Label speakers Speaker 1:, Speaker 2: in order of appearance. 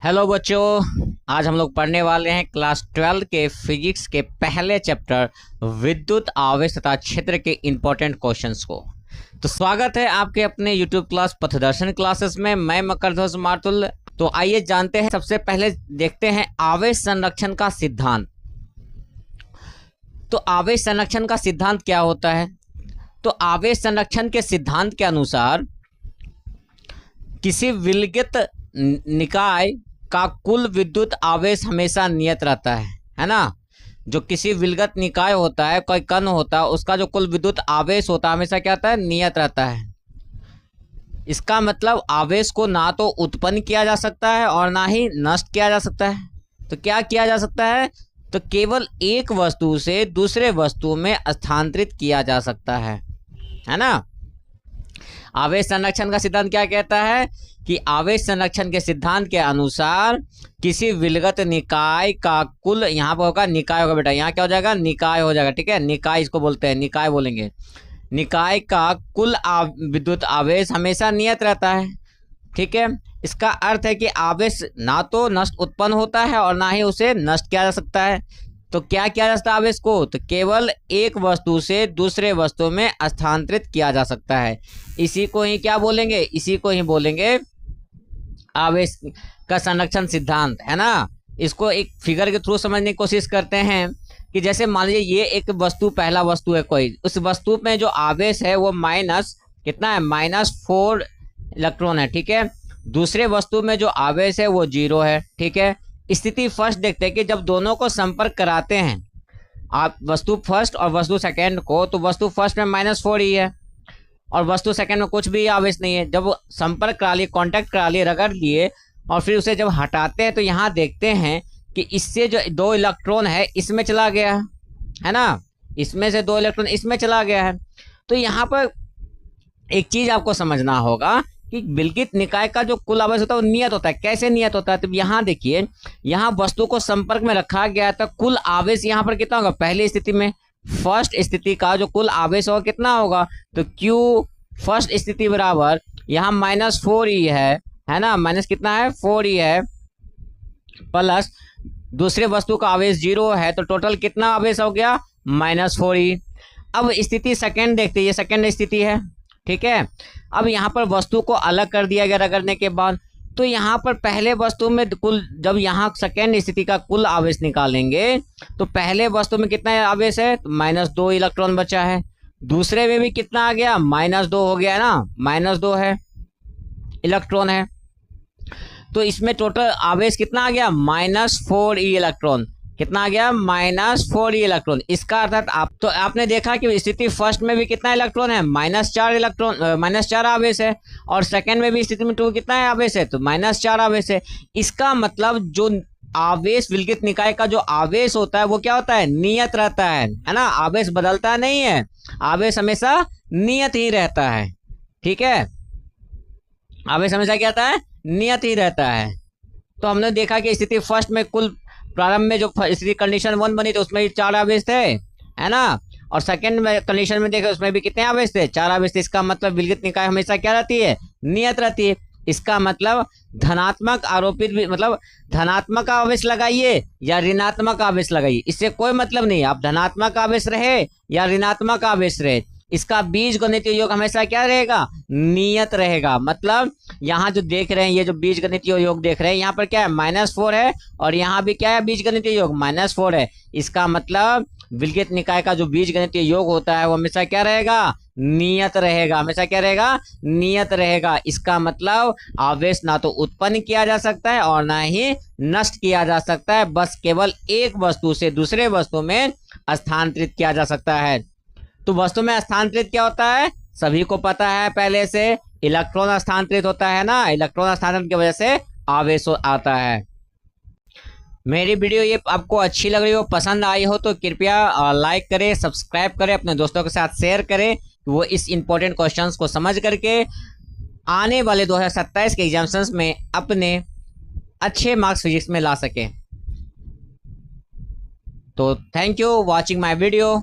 Speaker 1: Hello बच्चों, आज हम लोग पढ़ने वाले हैं क्लास 12 के फिजिक्स के पहले चैप्टर विद्युत आवेश तथा क्षेत्र के इम्पोर्टेंट क्वेश्चंस को। तो स्वागत है आपके अपने यूट्यूब क्लास पथदर्शन क्लासेस में। मैं मकरध्वज मार्तुल। तो आइए जानते हैं, सबसे पहले देखते हैं आवेश संरक्षण का सिद्धांत। तो आवेश संरक्षण का सिद्धांत क्या होता है? तो आवेश संरक्षण के सिद्धांत के अनुसार किसी विलगित निकाय का कुल विद्युत आवेश हमेशा नियत रहता है ना। जो किसी विलगत निकाय होता है, कोई कण होता है, उसका जो कुल विद्युत आवेश होता है हमेशा क्या होता है? नियत रहता है। इसका मतलब आवेश को ना तो उत्पन्न किया जा सकता है और ना ही नष्ट किया जा सकता है। तो क्या किया जा सकता है? तो केवल एक वस्तु से दूसरे वस्तु में स्थानांतरित किया जा सकता है ना। आवेश संरक्षण का सिद्धांत क्या कहता है कि आवेश संरक्षण के सिद्धांत के अनुसार किसी विलगत निकाय का कुल, यहाँ पर होगा निकाय होगा बेटा, यहाँ क्या हो जाएगा? निकाय हो जाएगा। ठीक है, निकाय इसको बोलते हैं, निकाय बोलेंगे। निकाय का कुल विद्युत आवेश हमेशा नियत रहता है। ठीक है, इसका अर्थ है कि आवेश ना तो नष्ट उत्पन्न होता है और ना ही उसे नष्ट किया जा सकता है। तो क्या किया जा सकता है आवेश को? तो केवल एक वस्तु से दूसरे वस्तु में स्थानांतरित किया जा सकता है। इसी को ही क्या बोलेंगे? इसी को ही बोलेंगे आवेश का संरक्षण सिद्धांत, है ना। इसको एक फिगर के थ्रू समझने की कोशिश करते हैं कि जैसे मान लीजिए ये एक वस्तु, पहला वस्तु है कोई, उस वस्तु में जो आवेश है वो माइनस कितना है? -4 इलेक्ट्रॉन है। ठीक है, दूसरे वस्तु में जो आवेश है वो 0 है। ठीक है, स्थिति फर्स्ट देखते हैं कि जब दोनों को संपर्क कराते हैं आप, वस्तु फर्स्ट और वस्तु सेकंड को, तो वस्तु फर्स्ट में -4 ही है और वस्तु सेकंड में कुछ भी आवेश नहीं है। जब संपर्क करा लिए, कांटेक्ट करा लिए, रगड़ लिए और फिर उसे जब हटाते हैं तो यहाँ देखते हैं कि इससे जो 2 इलेक्ट्रॉन है इसमें चला गया है ना। इसमें से 2 इलेक्ट्रॉन इसमें चला गया है। तो यहाँ पर एक चीज आपको समझना होगा कि विलगित निकाय का जो कुल आवेश होता है वो नियत होता है। कैसे नियत होता है? तो यहाँ देखिए, यहाँ वस्तु को संपर्क में रखा गया है तो कुल आवेश यहाँ पर कितना होगा? पहली स्थिति में, फर्स्ट स्थिति का जो कुल आवेश होगा कितना होगा? तो Q फर्स्ट स्थिति बराबर यहाँ -4 ही है ना। माइनस कितना है? 4 ही है, प्लस दूसरे वस्तु का आवेश 0 है, तो टोटल कितना आवेश हो गया? -4 ही। अब स्थिति सेकेंड देखते हैं, ये सेकेंड स्थिति है। ठीक है, अब यहाँ पर वस्तु को अलग कर दिया गया रगड़ने के बाद। तो यहाँ पर पहले वस्तु में कुल, जब यहाँ सेकेंड स्थिति का कुल आवेश निकालेंगे तो पहले वस्तु में कितना आवेश है? तो -2 इलेक्ट्रॉन बचा है। दूसरे में भी कितना आ गया? -2 हो गया है ना, -2 है इलेक्ट्रॉन है। तो इसमें टोटल आवेश कितना आ गया? -4 इलेक्ट्रॉन। कितना आ गया? -4 इलेक्ट्रॉन। इसका अर्थात आपने देखा कि स्थिति फर्स्ट में भी कितना इलेक्ट्रॉन है? -4 इलेक्ट्रॉन, -4 आवेश है। और सेकंड में भी स्थिति में 2 कितना है आवेश है? तो -4 आवेश है। इसका मतलब जो आवेश, विलगित निकाय का जो आवेश होता है वो क्या होता है? नियत रहता है ना। आवेश बदलता नहीं है, आवेश हमेशा नियत ही रहता है। ठीक है, आवेश हमेशा क्या रहता है? नियत ही रहता है। तो हमने देखा कि स्थिति फर्स्ट में कुल प्रारंभ में जो स्थिति कंडीशन 1 बनी तो उसमें 4 आवेश थे, है ना। और सेकंड में कंडीशन में देखा उसमें भी कितने आवेश थे? 4 आवेश थे। इसका मतलब विलगित निकाय हमेशा क्या रहती है? नियत रहती है। इसका मतलब धनात्मक आरोपित भी, मतलब धनात्मक आवेश लगाइए या ऋणात्मक आवेश लगाइए, इससे कोई मतलब नहीं। आप धनात्मक आवेश रहे या ऋणात्मक आवेश रहे, इसका बीजगणितीय योग हमेशा क्या रहेगा? नियत रहेगा। मतलब यहाँ जो देख रहे हैं, ये जो बीजगणितीय योग देख रहे हैं, यहाँ पर क्या है? -4 है और यहाँ भी क्या है? बीजगणितीय योग -4 है। इसका मतलब विलगित निकाय का जो बीजगणितीय योग होता है वो हमेशा क्या रहेगा? नियत रहेगा। हमेशा क्या रहेगा? नियत रहेगा। इसका मतलब आवेश ना तो उत्पन्न किया जा सकता है और ना ही नष्ट किया जा सकता है, बस केवल एक वस्तु से दूसरे वस्तु में स्थानांतरित किया जा सकता है। तो वस्तु में स्थानांतरित क्या होता है? सभी को पता है पहले से, इलेक्ट्रॉन स्थानांतरित होता है ना। इलेक्ट्रॉन स्थानांतरण की वजह से आवेश आता है। मेरी वीडियो ये आपको अच्छी लग रही हो, पसंद आई हो तो कृपया लाइक करें, सब्सक्राइब करें, अपने दोस्तों के साथ शेयर करें, वो इस इंपॉर्टेंट क्वेश्चंस को समझ करके आने वाले 2027 के एग्जाम्स में अपने अच्छे मार्क्स फिजिक्स में ला सकें। तो thank you watching my video.